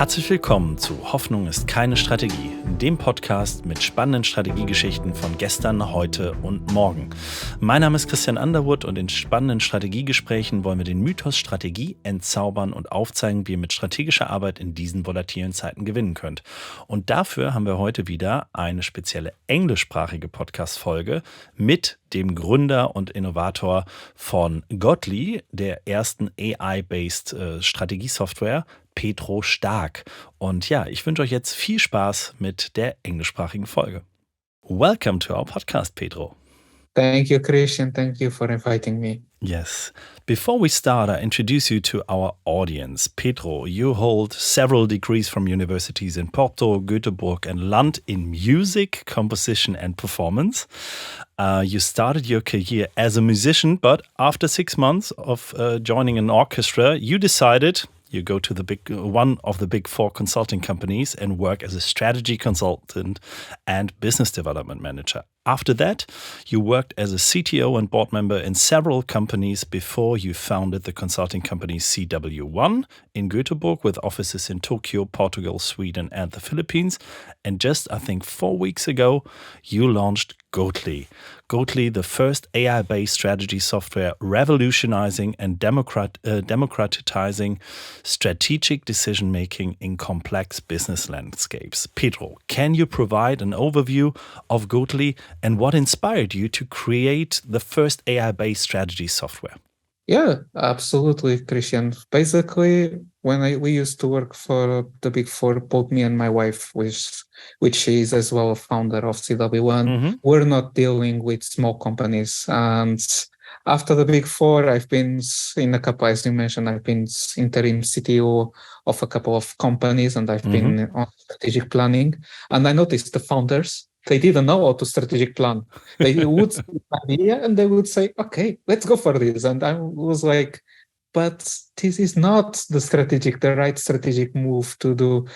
Herzlich willkommen zu Hoffnung ist keine Strategie, dem Podcast mit spannenden Strategiegeschichten von gestern, heute und morgen. Mein Name ist Christian Underwood und in spannenden Strategiegesprächen wollen wir den Mythos Strategie entzaubern und aufzeigen, wie ihr mit strategischer Arbeit in diesen volatilen Zeiten gewinnen könnt. Und dafür haben wir heute wieder eine spezielle englischsprachige Podcast-Folge mit dem Gründer und Innovator von gotely, der ersten AI-based Strategiesoftware, Pedro Stark. Und ja, ich wünsche euch jetzt viel Spaß mit der englischsprachigen Folge. Welcome to our podcast, Pedro. Thank you, Christian. Thank you for inviting me. Yes. Before we start, I introduce you to our audience. Pedro, you hold several degrees from universities in Porto, Göteborg, and Lund in music, composition, and performance. You started your career as a musician, but after 6 months of joining an orchestra, you decided you go to one of the big four consulting companies and work as a strategy consultant and business development manager. After that, you worked as a CTO and board member in several companies before you founded the consulting company CW1 in Göteborg with offices in Tokyo, Portugal, Sweden, and the Philippines. And just, I think, 4 weeks ago, you launched gotely. Gotely, the first AI-based strategy software revolutionizing and democratizing strategic decision-making in complex business landscapes. Pedro, can you provide an overview of gotely and what inspired you to create the first AI-based strategy software? Yeah, absolutely, Christian. Basically, when we used to work for the Big Four, both me and my wife, which is as well a founder of CW1, we're not dealing with small companies. And after the Big Four, I've been in a couple, as you mentioned, I've been interim CTO of a couple of companies, and I've been on strategic planning. And I noticed the founders, they didn't know how to strategic plan. They would see an idea and they would say, okay, let's go for this. And I was like, but this is not the right strategic move to do.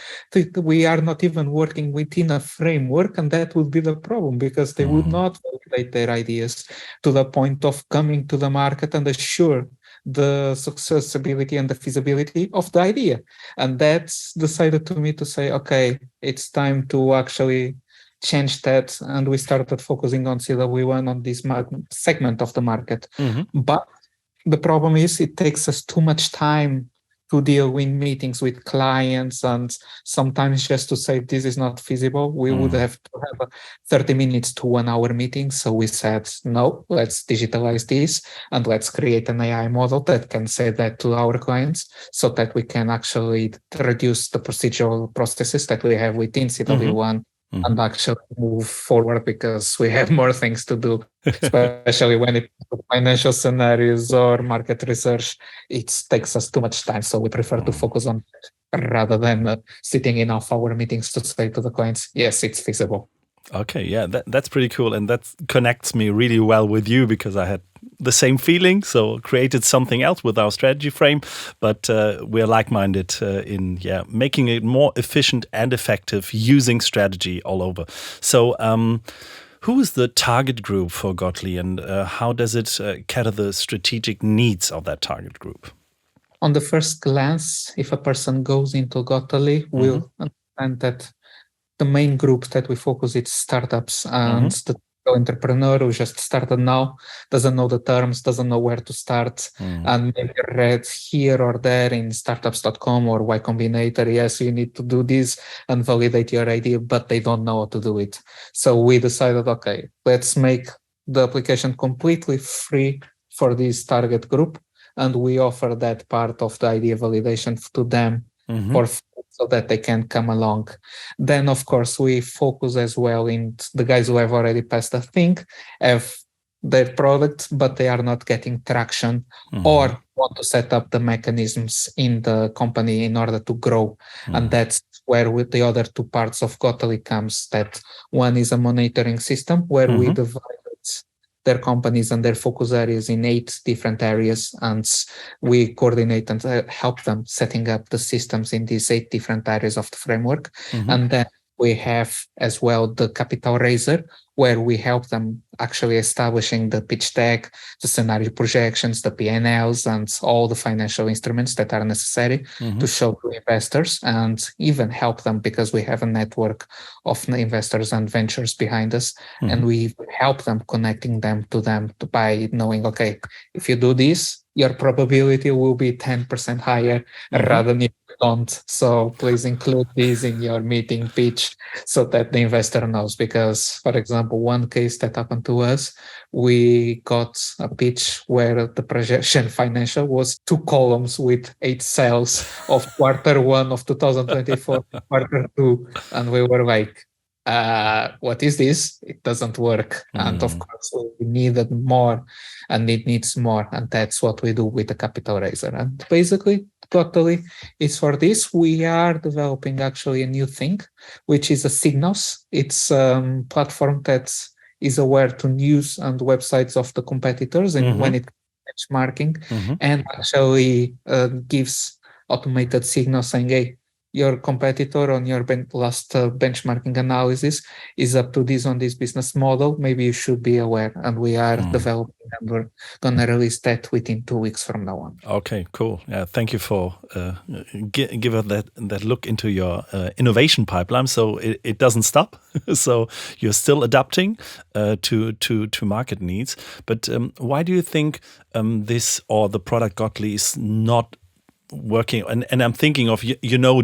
We are not even working within a framework, and that would be the problem because they would not validate their ideas to the point of coming to the market and assure the successability and the feasibility of the idea. And that's decided to me to say, okay, it's time to actually change that, and we started focusing on CW1 on this segment of the market. But the problem is it takes us too much time to deal with meetings with clients, and sometimes just to say this is not feasible, we would have to have a 30 minutes to 1 hour meeting. So we said, no, let's digitalize this and let's create an AI model that can say that to our clients so that we can actually reduce the procedural processes that we have within CW1 and actually move forward because we have more things to do, especially when it comes to financial scenarios or market research. It takes us too much time, so we prefer to focus on that rather than sitting in our meetings to say to the clients, yes, it's feasible. Okay, yeah, that's pretty cool. And that connects me really well with you because I had the same feeling. So created something else with our strategy frame, but we're like-minded in making it more efficient and effective using strategy all over. So who is the target group for gotely and how does it cater the strategic needs of that target group? On the first glance, if a person goes into gotely, we'll understand that the main group that we focus is startups, and the entrepreneur who just started now doesn't know the terms, doesn't know where to start, and maybe read here or there in startups.com or Y Combinator, yes, you need to do this and validate your idea, but they don't know how to do it. So we decided, okay, let's make the application completely free for this target group, and we offer that part of the idea validation to them for free, so that they can come along. Then, of course, we focus as well in the guys who have already passed the thing, have their product, but they are not getting traction or want to set up the mechanisms in the company in order to grow. And that's where with the other two parts of gotely comes. That one is a monitoring system where we divide their companies and their focus areas in 8 different areas, and we coordinate and help them setting up the systems in these 8 different areas of the framework. And then We have as well the capital raiser, where we help them actually establishing the pitch deck, the scenario projections, the P&Ls, and all the financial instruments that are necessary to show to investors, and even help them because we have a network of investors and ventures behind us. And we help them connecting them by knowing, okay, if you do this, your probability will be 10% higher rather than if you don't. So please include this in your meeting pitch so that the investor knows. Because, for example, one case that happened to us, we got a pitch where the projection financial was 2 columns with 8 cells of Q1 of 2024, Q2, and we were like, what is this? It doesn't work. And of course, we needed more, and it needs more. And that's what we do with the capital raiser. And basically, gotely is for this. We are developing actually a new thing, which is a Signals. It's a platform that is aware to news and websites of the competitors and when it benchmarking and actually gives automated signals saying, hey, your competitor on your last benchmarking analysis is up to this on this business model. Maybe you should be aware. And we are developing, and we're going to release that within 2 weeks from now on. Okay, cool. Yeah, thank you for give us that look into your innovation pipeline. So it doesn't stop. So you're still adapting to market needs. But why do you think this or the product gotely is not working? And I'm thinking of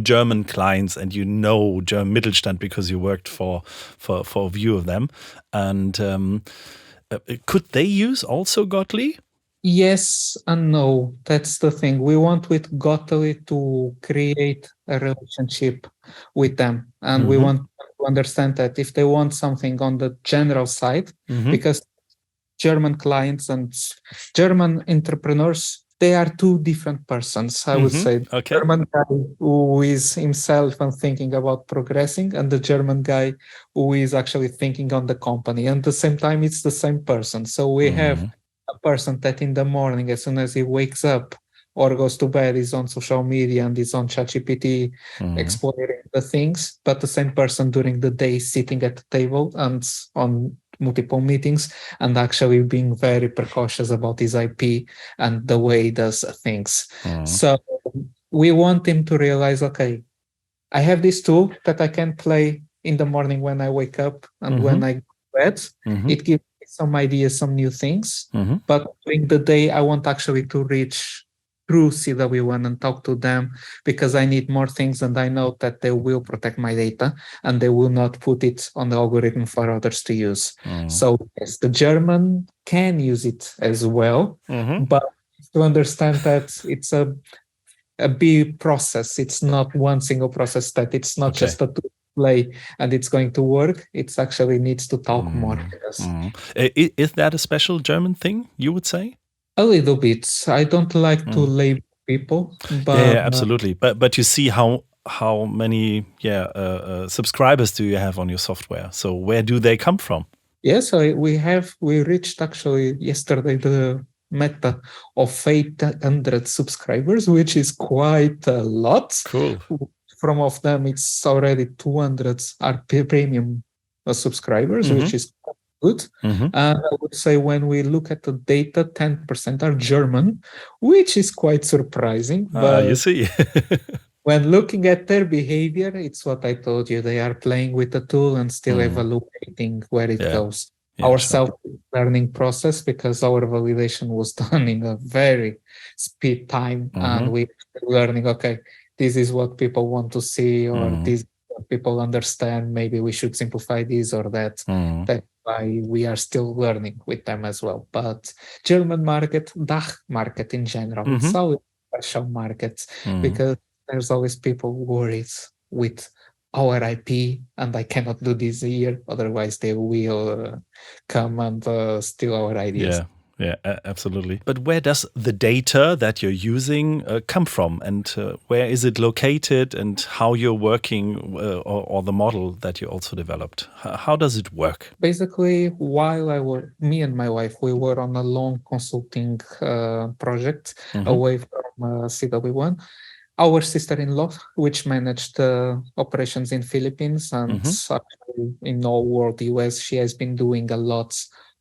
German clients and German Mittelstand because you worked for a few of them, and could they use also gotely? Yes and no. That's the thing. We want with gotely to create a relationship with them, and we want to understand that if they want something on the general side, because German clients and German entrepreneurs, they are 2 different persons, I would say. Okay. German guy who is himself and thinking about progressing, and the German guy who is actually thinking on the company. And at the same time, it's the same person. So we have a person that in the morning, as soon as he wakes up or goes to bed, is on social media and is on ChatGPT exploring the things, but the same person during the day sitting at the table and on multiple meetings and actually being very precautious about his IP and the way he does things. So we want him to realize, okay, I have this tool that I can play in the morning when I wake up and when I go to bed. It gives me some ideas, some new things. But during the day, I want actually to reach through CW1 and talk to them because I need more things, and I know that they will protect my data and they will not put it on the algorithm for others to use. So yes, the German can use it as well, but to understand that it's a big process. It's not one single process, that it's not just a tool play and it's going to work. It actually needs to talk more. Is that a special German thing, you would say? A little bit. I don't like to label people, but yeah, absolutely. But you see how many subscribers do you have on your software? So where do they come from? Yes, we reached actually yesterday the meta of 800 subscribers, which is quite a lot. Cool. From of them, it's already 200 are premium subscribers, which is good. And I would say when we look at the data, 10% are German, which is quite surprising. But you see. when looking at their behavior, it's what I told you. They are playing with the tool and still evaluating where it goes. Our self-learning process, because our validation was done in a very speed time, and we're learning, okay, this is what people want to see, or this is what people understand. Maybe we should simplify this or that. That's why we are still learning with them as well. But German market, DACH market in general, it's always a special market because there's always people worried with our IP, and I cannot do this here, otherwise they will come and steal our ideas. Yeah, absolutely. But where does the data that you're using come from, and where is it located, and how you're working, or the model that you also developed? How does it work? Basically, while me and my wife, we were on a long consulting project away from CW1. our sister-in-law, which managed operations in Philippines and actually in all world US. She has been doing a lot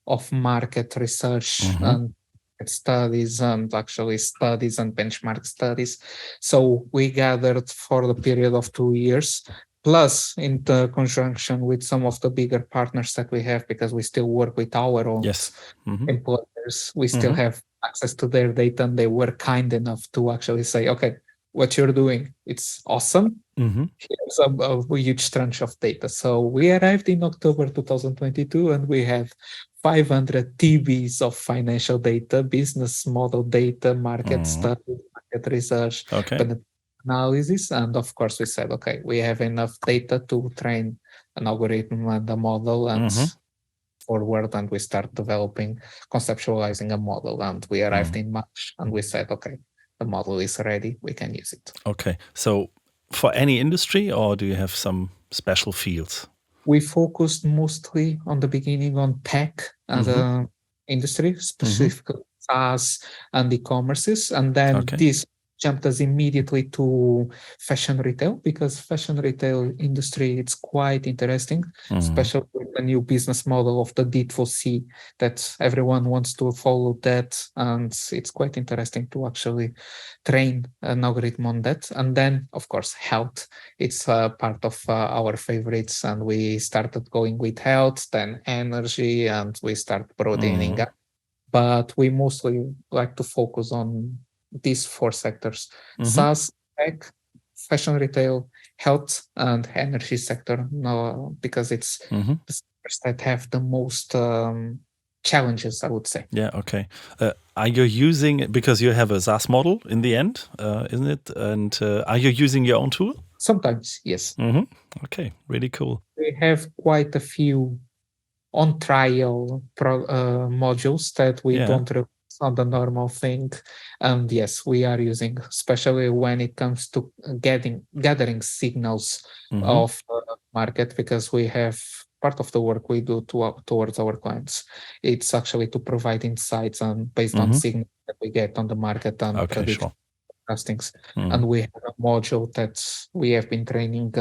of market research and studies and actually studies and benchmark studies. So we gathered for the period of 2 years, plus in the conjunction with some of the bigger partners that we have, because we still work with our own employers. We still have access to their data, and they were kind enough to actually say, okay, what you're doing, it's awesome. Here's a huge tranche of data. So we arrived in October 2022, and we have 500 TBs of financial data, business model data, market study, market research, analysis. And of course, we said, okay, we have enough data to train an algorithm and a model and forward, and we start developing, conceptualizing a model. And we arrived in March, and we said, okay, the model is ready, we can use it. Okay, so for any industry, or do you have some special fields? We focused mostly on the beginning on tech as an industry, specifically SaaS and e-commerces. And then this jumped us immediately to fashion retail, because fashion retail industry, it's quite interesting, especially with the new business model of the D2C, that everyone wants to follow that. And it's quite interesting to actually train an algorithm on that. And then, of course, health. It's part of our favorites. And we started going with health, then energy, and we start broadening up. But we mostly like to focus on these 4 sectors: SaaS, tech, fashion retail, health, and energy sector. No, because it's the sectors that have the most challenges, I would say. Yeah, okay. Are you using, because you have a SaaS model in the end, isn't it? And are you using your own tool? Sometimes, yes. Okay, really cool. We have quite a few on trial modules that we don't release on the normal thing. And yes, we are using, especially when it comes to gathering signals of market, because we have part of the work we do towards our clients. It's actually to provide insights and based on signals that we get on the market and predict castings. And we have a module that we have been training,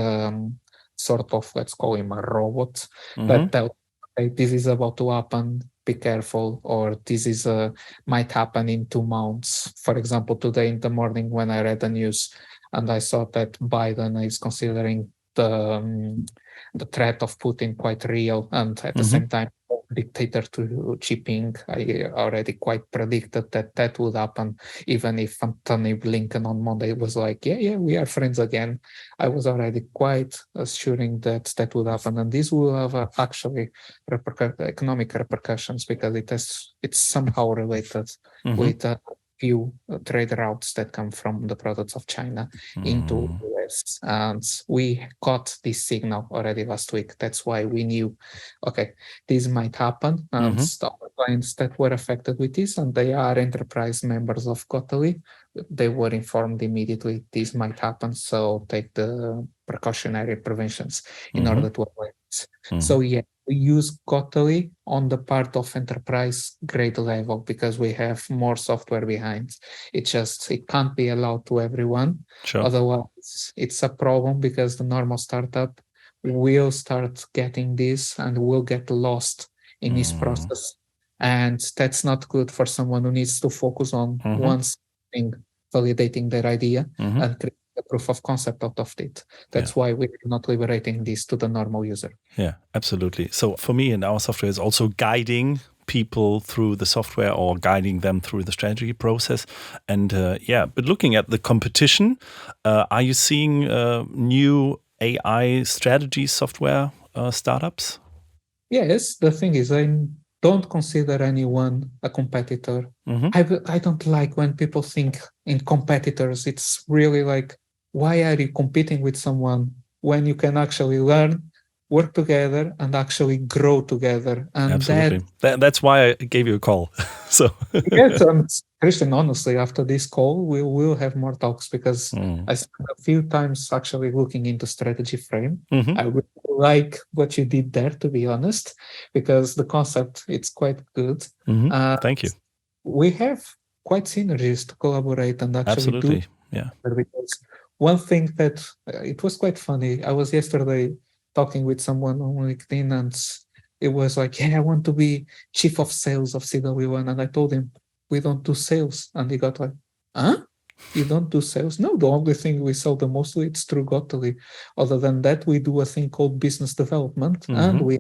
sort of, let's call him a robot, that tells, okay, this is about to happen, be careful, or this is might happen in 2 months. For example, today in the morning when I read the news and I saw that Biden is considering the threat of Putin quite real, and at the same time dictator to Xi Jinping, I already quite predicted that would happen. Even if Anthony Blinken on Monday was like, yeah, we are friends again, I was already quite assuring that would happen, and this will have actually economic repercussions, because it's somehow related with few trade routes that come from the products of China into US. And we got this signal already last week. That's why we knew, okay, this might happen. And our clients that were affected with this, and they are enterprise members of gotely, they were informed immediately this might happen. So take the precautionary preventions in order to avoid it. So yeah, we use gotely on the part of enterprise grade level, because we have more software behind. It can't be allowed to everyone. Otherwise, it's a problem, because the normal startup will start getting this and will get lost in this process. And that's not good for someone who needs to focus on one thing, validating their idea and create a proof of concept out of it. That's why we're not liberating this to the normal user. Yeah, absolutely. So for me, in our software is also guiding people through the software, or guiding them through the strategy process. And but looking at the competition, are you seeing new AI strategy software startups? Yes, the thing is, I don't consider anyone a competitor. I don't like when people think in competitors. It's really like, why are you competing with someone when you can actually learn, work together, and actually grow together? And absolutely. That's why I gave you a call. So yes, Christian, honestly, after this call, we will have more talks, because I spent a few times actually looking into strategy frame. I really like what you did there, to be honest, because the concept, it's quite good. Thank you. We have quite synergies to collaborate and actually do Yeah. Because one thing that it was quite funny. I was yesterday talking with someone on LinkedIn, and it was like, yeah, I want to be chief of sales of CW1. And I told him, we don't do sales. And he got like, huh? You don't do sales? No, the only thing we sell the mostly it's through gotely. Other than that, we do a thing called business development, and we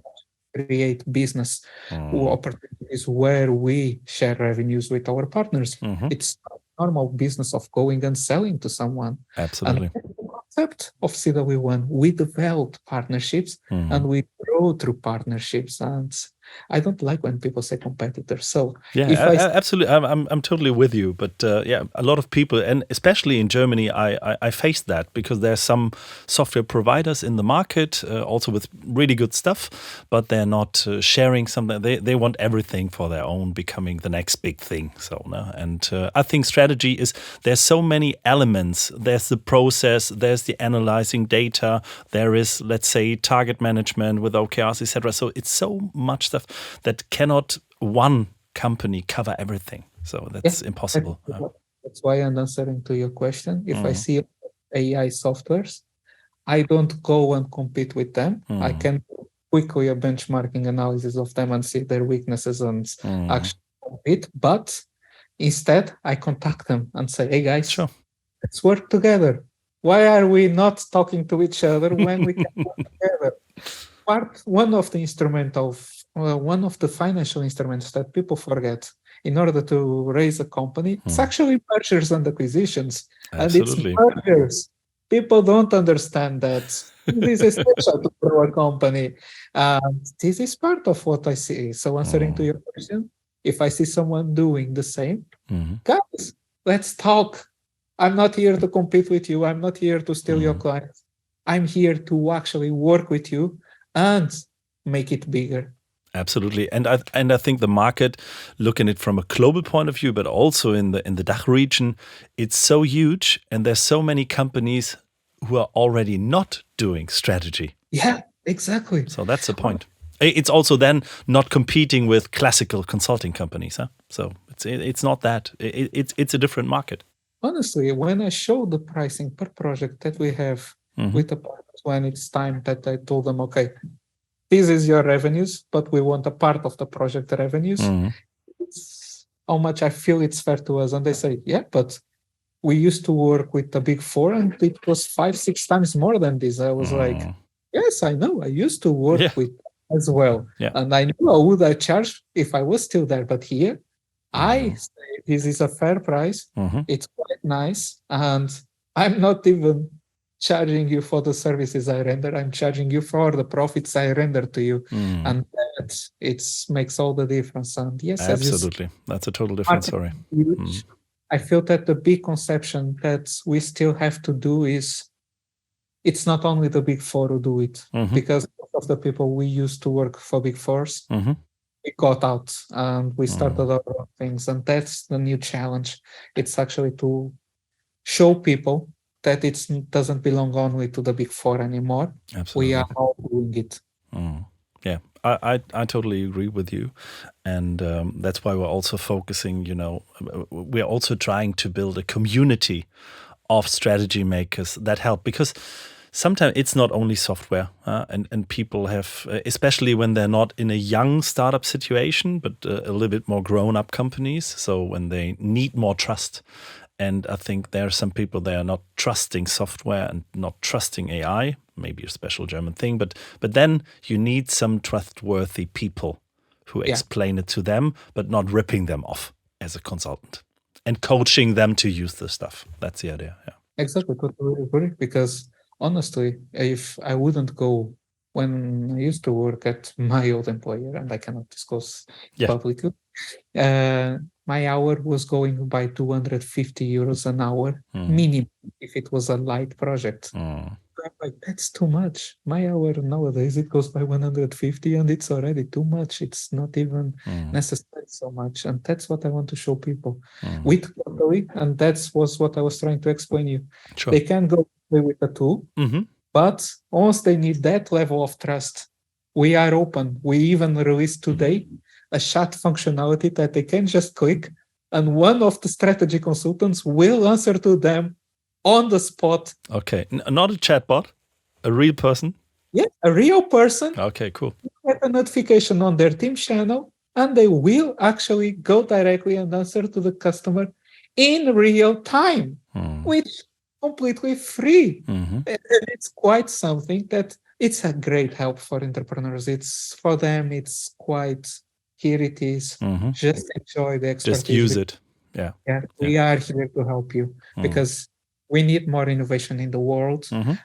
create business opportunities where we share revenues with our partners. It's normal business of going and selling to someone. Absolutely. And the concept of CW1, we developed partnerships and we grow through partnerships. And I don't like when people say competitors. So yeah, absolutely, I'm totally with you. But yeah, a lot of people, and especially in Germany, I faced that because there's some software providers in the market, also with really good stuff, but they're not sharing something. They want everything for their own, becoming the next big thing. So, no, and I think strategy is there's so many elements. There's the process, there's the analyzing data, there is, let's say, target management with OKRs, etc. So it's so much stuff that cannot one company cover everything. So that's impossible. That's why I'm answering to your question. If I see AI softwares, I don't go and compete with them. I can quickly a benchmarking analysis of them and see their weaknesses and actually compete. But instead, I contact them and say, hey guys, let's work together. Why are we not talking to each other when we can work together? One of the financial instruments that people forget in order to raise a company, it's actually mergers and acquisitions. Absolutely. And it's mergers. People don't understand that. This is essential to grow a company. This is part of what I see. So answering to your question, if I see someone doing the same, guys, let's talk. I'm not here to compete with you. I'm not here to steal your clients. I'm here to actually work with you and make it bigger. Absolutely, and I think the market, looking at it from a global point of view, but also in the DACH region, it's so huge, and there's so many companies who are already not doing strategy. Yeah, exactly. So that's the point. It's also then not competing with classical consulting companies, huh? So it's not that. It's a different market. Honestly, when I show the pricing per project that we have with the partners, when it's time that I told them, okay, this is your revenues, but we want a part of the project revenues. It's how much I feel it's fair to us. And they say, yeah, but we used to work with the Big Four and it was 5-6 times more than this. I was like, yes, I know. I used to work with as well. Yeah. And I knew how would I charge if I was still there. But here, I say this is a fair price. It's quite nice. And I'm not even charging you for the services I render. I'm charging you for the profits I render to you. And that it makes all the difference. And yes, absolutely. That's a total different story. I feel that the big conception that we still have to do is it's not only the Big Four who do it, because of the people we used to work for Big Fours, we got out and we started our own things. And that's the new challenge. It's actually to show people that it doesn't belong only to the Big Four anymore. Absolutely. We are all doing it. Yeah, I totally agree with you. And that's why we're also focusing, we're also trying to build a community of strategy makers that help, because sometimes it's not only software and people have, especially when they're not in a young startup situation, but a little bit more grown up companies. So when they need more trust. And I think there are some people that are not trusting software and not trusting AI, maybe a special German thing, but then you need some trustworthy people who explain it to them, but not ripping them off as a consultant and coaching them to use the stuff. That's the idea. Yeah. Exactly. Totally agree. Because honestly, if I wouldn't go when I used to work at my old employer, and I cannot disclose publicly, my hour was going by 250 euros an hour minimum if it was a light project. I'm like, that's too much. My hour nowadays, it goes by 150 and it's already too much. It's not even necessary so much. And that's what I want to show people with Gotely. And that was what I was trying to explain you. Sure. They can go with the tool, but once they need that level of trust, we are open. We even released today a chat functionality that they can just click and one of the strategy consultants will answer to them on the spot. Okay, not a chatbot, a real person. Yeah, a real person. Okay, cool. Get a notification on their team channel, and they will actually go directly and answer to the customer in real time, which is completely free. And it's quite something that it's a great help for entrepreneurs. It's for them, it's quite, here it is. Just enjoy the expertise. Just use it. Yeah. We are here to help you because we need more innovation in the world. For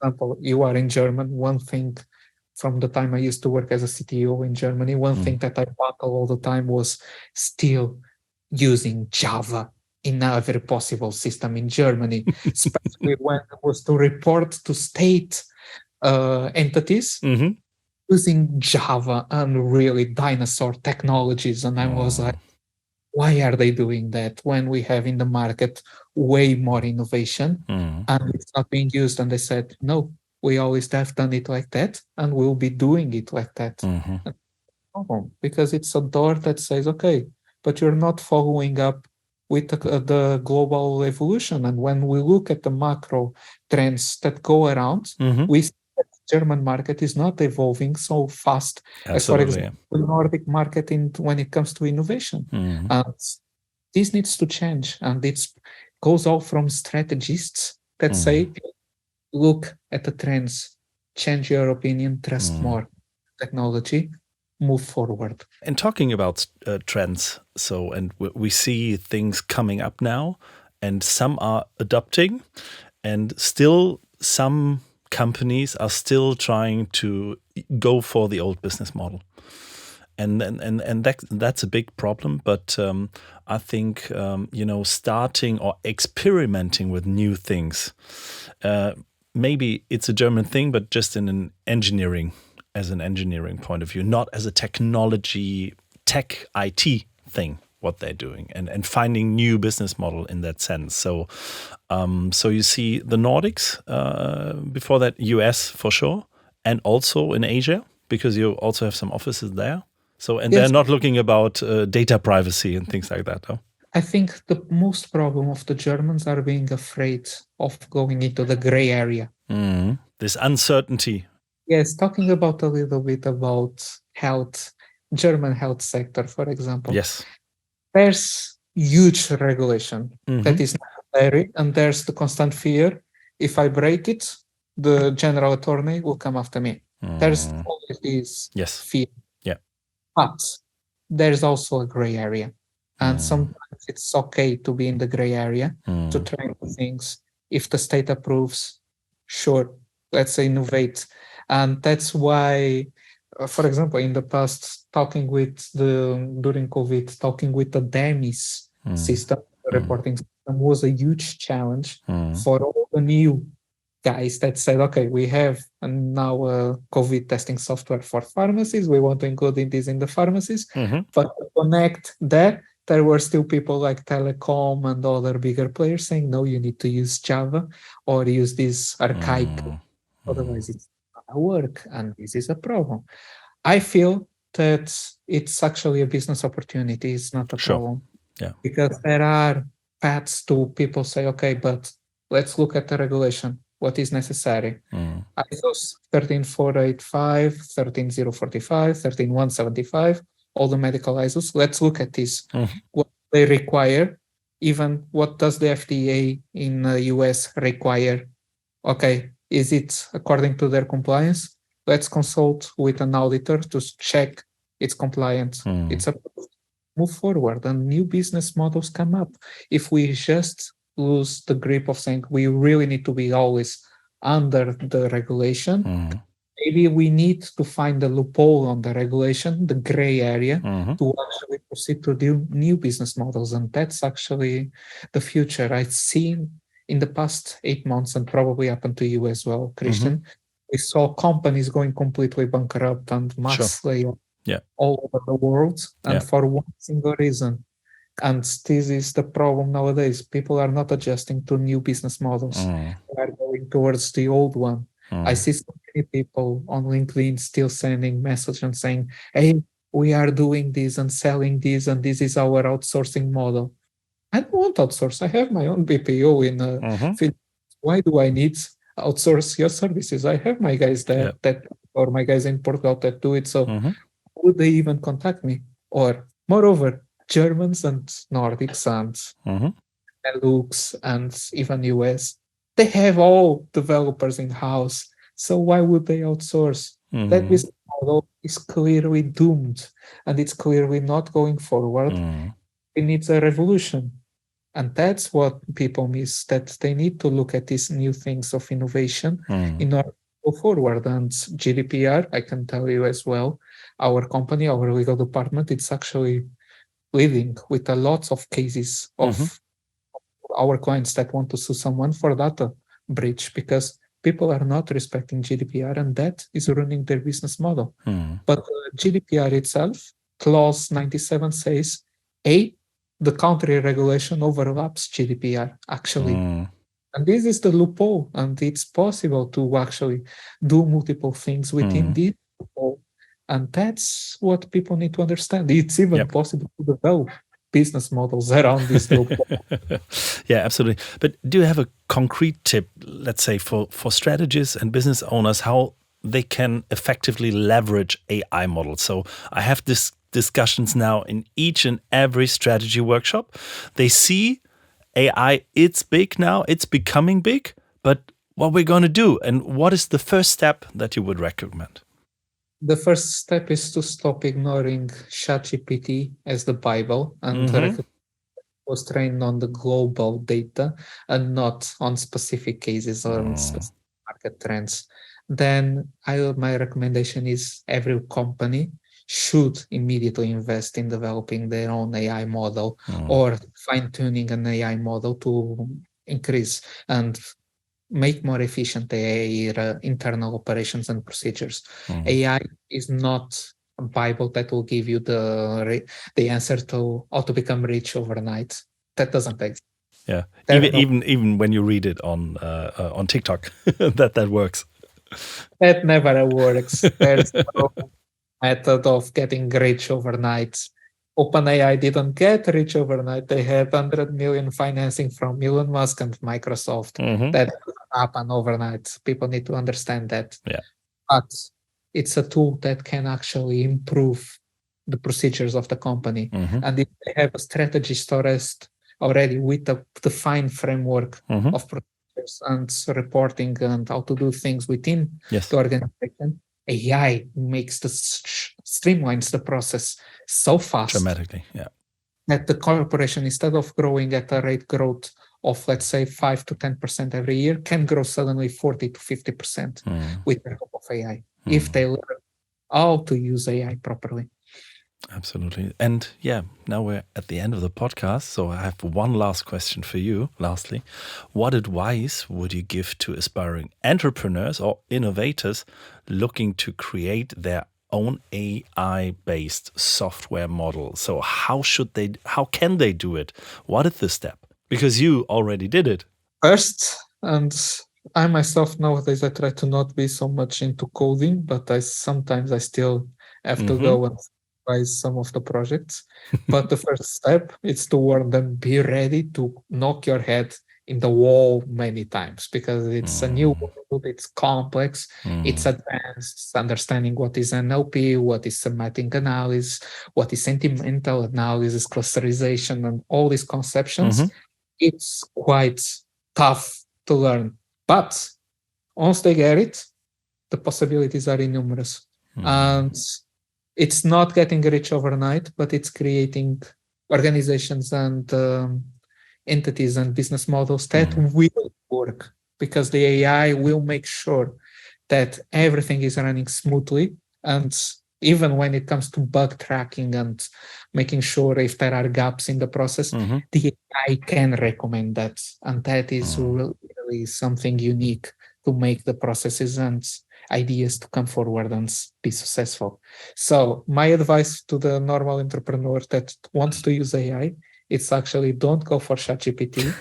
example, you are in German. One thing from the time I used to work as a CTO in Germany, one thing that I battle all the time was still using Java in every possible system in Germany, especially when it was to report to state entities using Java and really dinosaur technologies. And I was like, why are they doing that when we have in the market way more innovation and it's not being used? And they said, no, we always have done it like that and we'll be doing it like that. Because it's a door that says, okay, but you're not following up with the global evolution. And when we look at the macro trends that go around, we see that the German market is not evolving so fast as, for example, the Nordic market when it comes to innovation. And this needs to change. And it goes all from strategists that say, look at the trends, change your opinion, trust more technology, move forward. And talking about trends, and we see things coming up now, and some are adopting, and still some companies are still trying to go for the old business model. And that's a big problem. But I think starting or experimenting with new things. Maybe it's a German thing, but just in an engineering point of view, not as a technology, tech IT thing, what they're doing, and finding new business model in that sense. So you see the Nordics, before that US for sure, and also in Asia, because you also have some offices there. So, and they're not looking about data privacy and things like that, though. I think the most problem of the Germans are being afraid of going into the gray area. This uncertainty. Yes, talking about a little bit about health, German health sector, for example. Yes. There's huge regulation that is necessary, and there's the constant fear. If I break it, the general attorney will come after me. There's always this fear. Yeah. But there's also a gray area. And sometimes it's okay to be in the gray area, to try new things. If the state approves, sure, let's innovate. And that's why, for example, in the past, during COVID, talking with the DEMIS system, the reporting system, was a huge challenge for all the new guys that said, okay, we have now a COVID testing software for pharmacies. We want to include this in the pharmacies. But to connect that, there were still people like Telecom and other bigger players saying, no, you need to use Java or use this archaic. Otherwise, it's not going to work. And this is a problem. I feel that it's actually a business opportunity. It's not a problem. Yeah. Because there are paths to people say, okay, but let's look at the regulation. What is necessary? ISO 13485, 13045, 13175, all the medical ISOs. Let's look at this. What they require, even what does the FDA in the US require? Okay, is it according to their compliance? Let's consult with an auditor to check it's compliant. It's approved. Move forward and new business models come up. If we just lose the grip of saying we really need to be always under the regulation, maybe we need to find a loophole on the regulation, the gray area, to actually proceed to do new business models. And that's actually the future. I've seen in the past 8 months, and probably happened to you as well, Christian, we saw companies going completely bankrupt and mass layoff all over the world, and for one single reason. And this is the problem nowadays. People are not adjusting to new business models. They are going towards the old one. I see so many people on LinkedIn still sending messages and saying, hey, we are doing this and selling this, and this is our outsourcing model. I don't want outsource. I have my own BPO in Philippines. Why do I need outsource your services? I have my guys there or my guys in Portugal that do it. So would they even contact me? Or moreover, Germans and Nordics and Benelux and even US, they have all developers in-house. So why would they outsource? That business model is clearly doomed and it's clearly not going forward. It needs a revolution. And that's what people miss, that they need to look at these new things of innovation in order to go forward. And GDPR, I can tell you as well, our company, our legal department, it's actually leading with a lot of cases of our clients that want to sue someone for data breach because people are not respecting GDPR and that is ruining their business model. But GDPR itself, clause 97 says, the country regulation overlaps GDPR, actually. And this is the loophole, and it's possible to actually do multiple things within this loophole. And that's what people need to understand. It's even possible to develop business models around this loophole. Yeah, absolutely. But do you have a concrete tip, let's say, for strategists and business owners, how they can effectively leverage AI models? So I have this discussions now in each and every strategy workshop. They see AI, it's big now, it's becoming big, but what we're going to do and what is the first step that you would recommend? The first step is to stop ignoring ChatGPT as the Bible and was trained on the global data and not on specific cases or on specific market trends. Then my recommendation is every company should immediately invest in developing their own AI model or fine-tuning an AI model to increase and make more efficient their internal operations and procedures. AI is not a Bible that will give you the answer to how to become rich overnight. That doesn't exist. Yeah, even when you read it on TikTok, that works. That never works. There's no method of getting rich overnight. OpenAI didn't get rich overnight. They had 100 million financing from Elon Musk and Microsoft. That doesn't happen overnight. People need to understand that. But it's a tool that can actually improve the procedures of the company. And if they have a strategy storage already with a defined framework of procedures and reporting and how to do things within the organization, AI makes streamlines the process so fast dramatically, that the corporation, instead of growing at a rate growth of, let's say, 5 to 10% every year, can grow suddenly 40 to 50% with the help of AI if they learn how to use AI properly. Absolutely. And now we're at the end of the podcast. So I have one last question for you. Lastly, what advice would you give to aspiring entrepreneurs or innovators looking to create their own AI-based software model? So how can they do it? What is the step? Because you already did it. First, and I myself nowadays, I try to not be so much into coding, but sometimes I still have to go and some of the projects. But the first step is to warn them, be ready to knock your head in the wall many times because it's a new world, it's complex, it's advanced, understanding what is NLP, what is semantic analysis, what is sentimental analysis, clusterization, and all these conceptions. It's quite tough to learn. But once they get it, the possibilities are innumerous. And it's not getting rich overnight, but it's creating organizations and entities and business models that will work because the AI will make sure that everything is running smoothly. And even when it comes to bug tracking and making sure if there are gaps in the process, the AI can recommend that. And that is really something unique to make the processes and ideas to come forward and be successful. So my advice to the normal entrepreneur that wants to use AI, it's actually don't go for ChatGPT.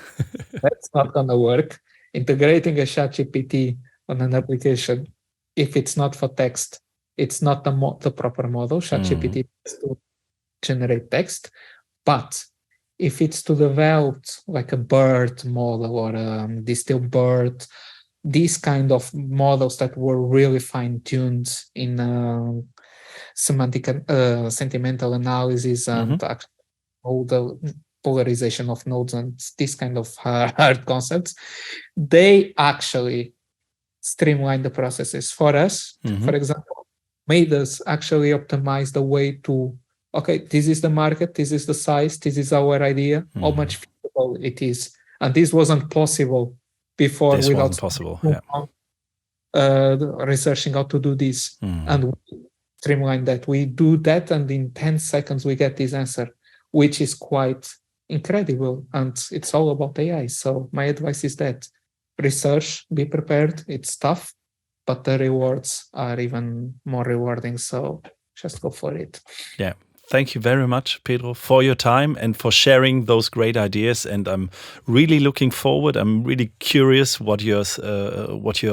That's not going to work. Integrating a ChatGPT on an application, if it's not for text, it's not the proper model. ChatGPT is to generate text. But if it's to develop like a BERT model or a distilled BERT, these kind of models that were really fine-tuned in sentimental analysis and all the polarization of nodes and this kind of hard concepts, they actually streamline the processes for us. For example, made us actually optimize the way to, okay, this is the market, this is the size, this is our idea, how much feasible it is. And this wasn't possible before without researching how to do this. And we streamline that. We do that, and in 10 seconds we get this answer, which is quite incredible. And it's all about AI. So my advice is that research, be prepared. It's tough, but the rewards are even more rewarding. So just go for it. Yeah. Thank you very much, Pedro, for your time and for sharing those great ideas. And I'm really looking forward. I'm really curious what you're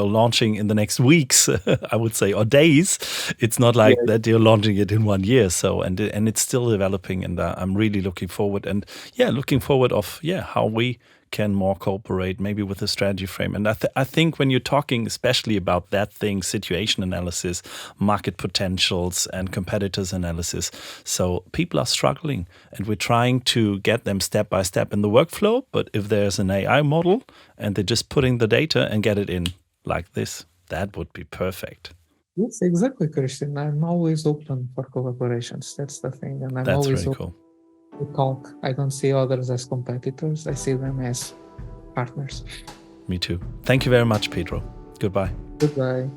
launching in the next weeks, I would say, or days. It's not like that you're launching it in 1 year. So and it's still developing, and I'm really looking forward. And looking forward of how we can more cooperate maybe with the strategy frame. And I think when you're talking especially about that thing, situation analysis, market potentials and competitors analysis, so people are struggling and we're trying to get them step by step in the workflow. But if there's an AI model and they're just putting the data and get it in like this, that would be perfect. Yes, exactly, Christian. I'm always open for collaborations. That's the thing. And I'm always really cool. To talk. I don't see others as competitors. I see them as partners. Me too. Thank you very much, Pedro. Goodbye. Goodbye.